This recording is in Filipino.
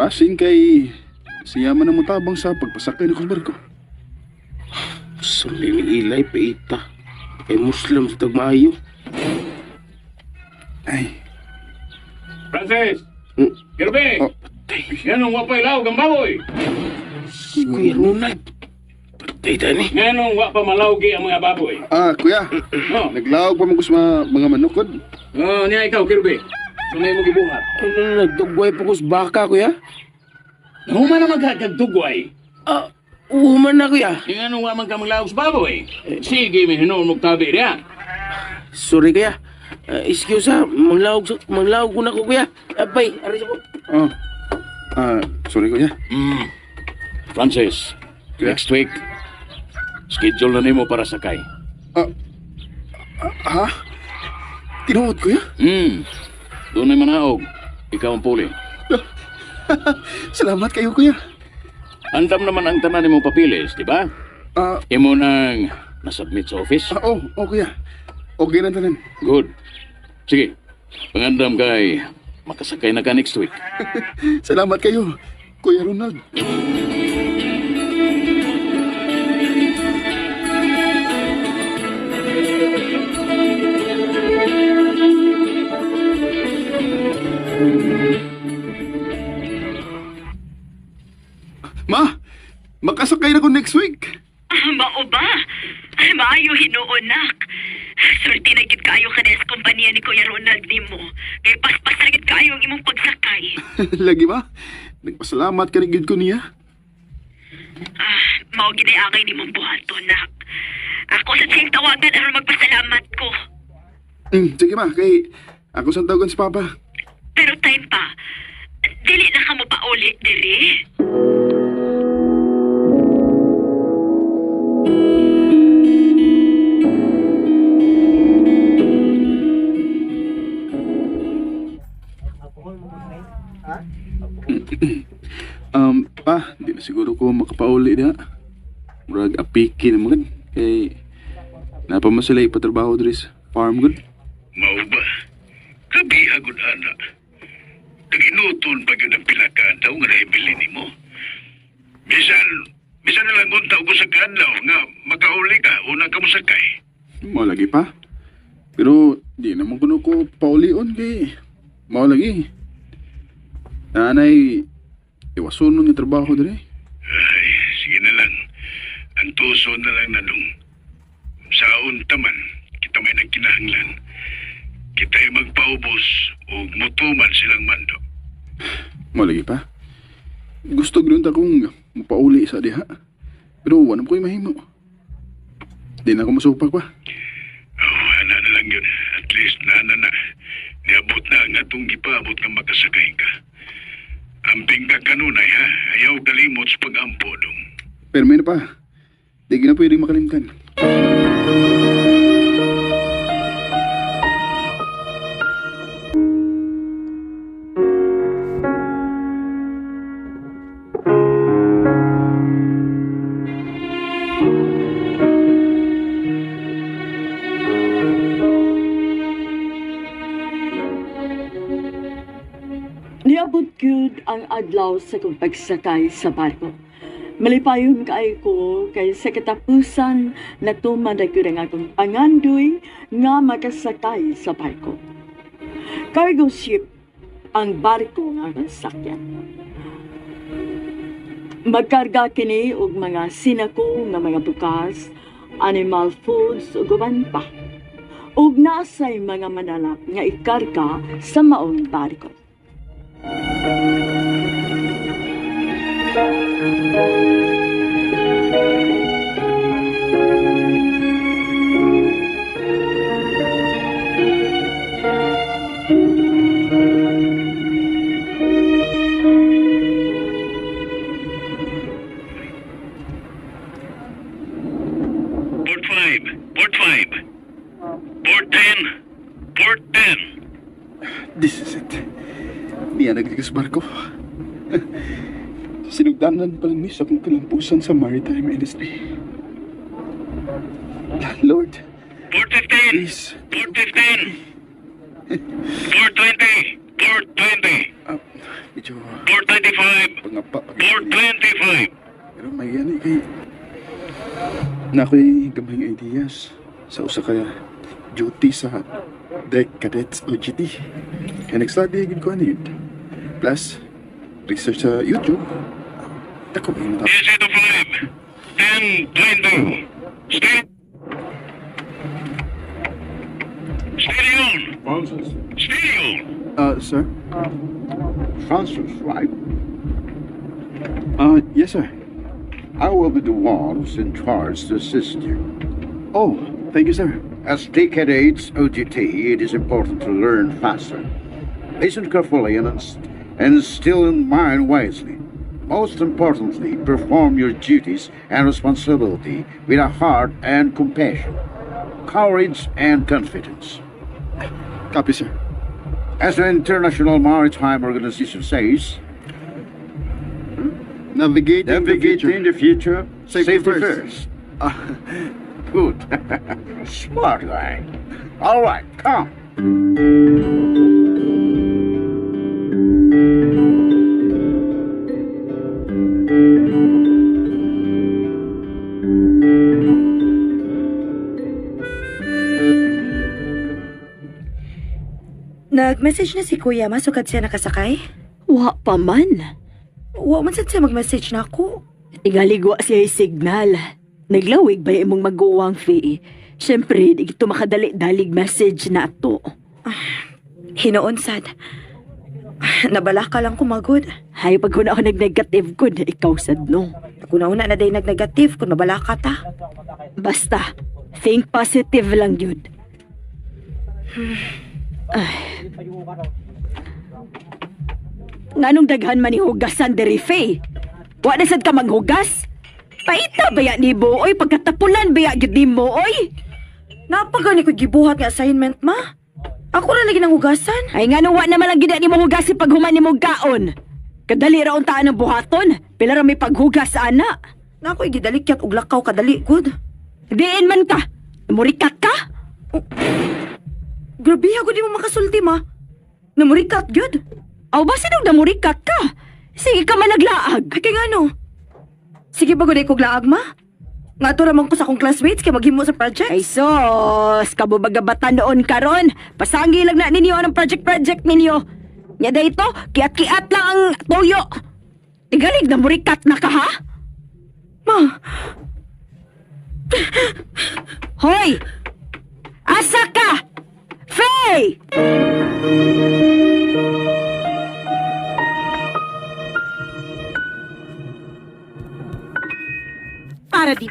Basin kay siya man ang mutabang sa pagpasakay ng barko. Suli ni Ilay paita. Kay Muslim sa tagmaayo. Ay, Francis! Hmm? Kirby! oh, Yan ang wapay laog ang baboy! Si Kuya Ronald. Patay tani. Yan ang wapa malawgi ang mga baboy. kuya, Oh, naglawag pa mo ko sa mga manukod. niya ikaw, Kirby. Sunay mo gibuhat. Ano nagdugway po ko sa baka, Kuya? Nahuman na magkagdugway. Uman na, Kuya. Yan ang waman ka maglaog sa baboy. Sige, may hinuon mo tabi riyan. Sorry, Kuya. Excuse ha, manglawag ko na ko, Kuya. Abay, aris ako. Oh, sorry kuya. Francis, Yeah. next week, schedule na nimo para sakay. Ha? Tinuod kuya? Doon ay manaog. Ikaw ang puli. Salamat kayo kuya. Andam naman ang tanan nimo papilis, di ba? Imo nang nasubmit sa office. Kuya. Okay na tanan. Good. Sige, pangandam kay makasakay na ka next week. Salamat kayo, Kuya Ronald. Ma, makasakay na ko next week. Mao ba? Maayo hinuon, nak. Sulti na gid kayo kanes kompanya ni Kuya Ronald nimo. Kay paspas na gid kayo ang imong pagsakay. Lagi ba? Nagpasalamat ka rin ko niya. Mao gid ay angay nimong buhaton, nak. Ako sa sing tawagan aron magpasalamat ko. Sige ma, kay ako sa tawagan si Papa. Pero time pa, dili na ka mo pa uli, diri? Di na siguro ko makapauli na. Murag apiki naman. Kay napamasalay patrabaho diri sa farm good. Mao ba? Kabi agud ana. Naginuton pag yun ang pilakaan daw nga naibili ni mo. Bisan na lang unta ko sa kanlaw nga makauli ka unang kamusakay. Mao lagi pa. Pero di naman kuno ko paulion kay mao lagi. Nanay iwason nga trabaho diri. Ay, sige na lang. Ang tuso na lang nanong. Sa untaman, kita may nagkinahanglan. Kita ay magpaubos o mutuman silang mando. Mao lagi pa. Gusto gud akong mapauli sa diha. Pero wala ko mahimo. Di na ako masupag pa. Oh, ana na lang yun. At least na. Niabot na ang atong gipaabot nga makasakay ka. Amping ka kanunay ha. Ayaw kalimot sa pag-ampo dong. Pero may na pa. Di na pwedeng makalimtan. Niabot gyud ang adlaw sa kong pagsakay sa barko. Malipayon kay ko kay sa katapusan natuman na gyud ang akong pangandoy nga makasakay sa barko. Cargo ship ang barko nga nasakyan. Magkarga kini og mga sinako nga mga bukas, animal foods ug uban pa. Ug nasay mga manalap nga ikarga sa maong barko. Port 5, Port 5, Port 10, Port 10. This is it. Di na nagtigas barko. Sinugdanan pa lang ni sa kong kalampusan sa maritime industry. Lord, Port 15, please. Port 15, Port 20, Port 20. medyo 425. pangapa. 425. Pero may yan kay... Na ako'y gamayng ideas sa usa ka duty sa Deck Cadets OGT. Kaya nag-study agad ko ano yun. Plus, research sa YouTube. Dako ba yung matapos? Easy to 5. 10, 20. Stay. Steady on. Francis. Steady on. Sir? Francis, right? Yes, sir. I will be the one who's in charge to assist you. Oh, thank you, sir. As decades OGT, it is important to learn faster. Listen carefully and instill in mind wisely. Most importantly, perform your duties and responsibility with a heart and compassion, courage and confidence. Copy, sir. As the International Maritime Organization says, Navigate in the future. in the future, Safety safety first. first. Good. Smart guy. All right, come. Nag-message na si Kuya, masukad siya nakasakay? Wa pa man. Wa man sad siya mag-message na ako. Igaligwa siya yung signal. Naglawig ba imong mag-uwang fee? Siyempre, di ito makadali-dalig message na ato. Hinoon sad. Nabala ka lang kumagod. Hay, pag kuna ako nag-negative ko, na ikaw sad no. Kung nauna na day nag-negative, kung nabala ka ta. Basta, think positive lang yun. Nganong daghan man ni hugasan diri, Faye? Wa na sad ka maghugas? Paita ba ya ni Bo, oy? Pagkatapulan ba ya gid mo, oy? Napagani ko gibuhat nga assignment, ma. Ako na lagi ng hugasan. Ay nga nung wa naman lang gid ni mo hugasin pag human ni mo kaon. Kadali ra untaan ang buhaton. Pila ra may paghugas ana. Na ako'y gidalikyat og lakaw kadali, good. Diin man ka. Murikat ka? Grabe ako di mo makasulti, ma. Namurikat, good. Aw ba sinong namurikat ka? Sige ka man naglaag. Ay, kaya nga no. Sige ba guday kog laag, ma? Nga to ramang ko sa akong classmates kay maghimo sa project. Ay sos, kabubagabatan noon karon. Pasangi lang na ninyo ang project ninyo. Nya dayto, kiat-kiat lang ang toyo. Tigalig na murikat na ka ha? Ma, Hoy! Asa ka? Faye! para di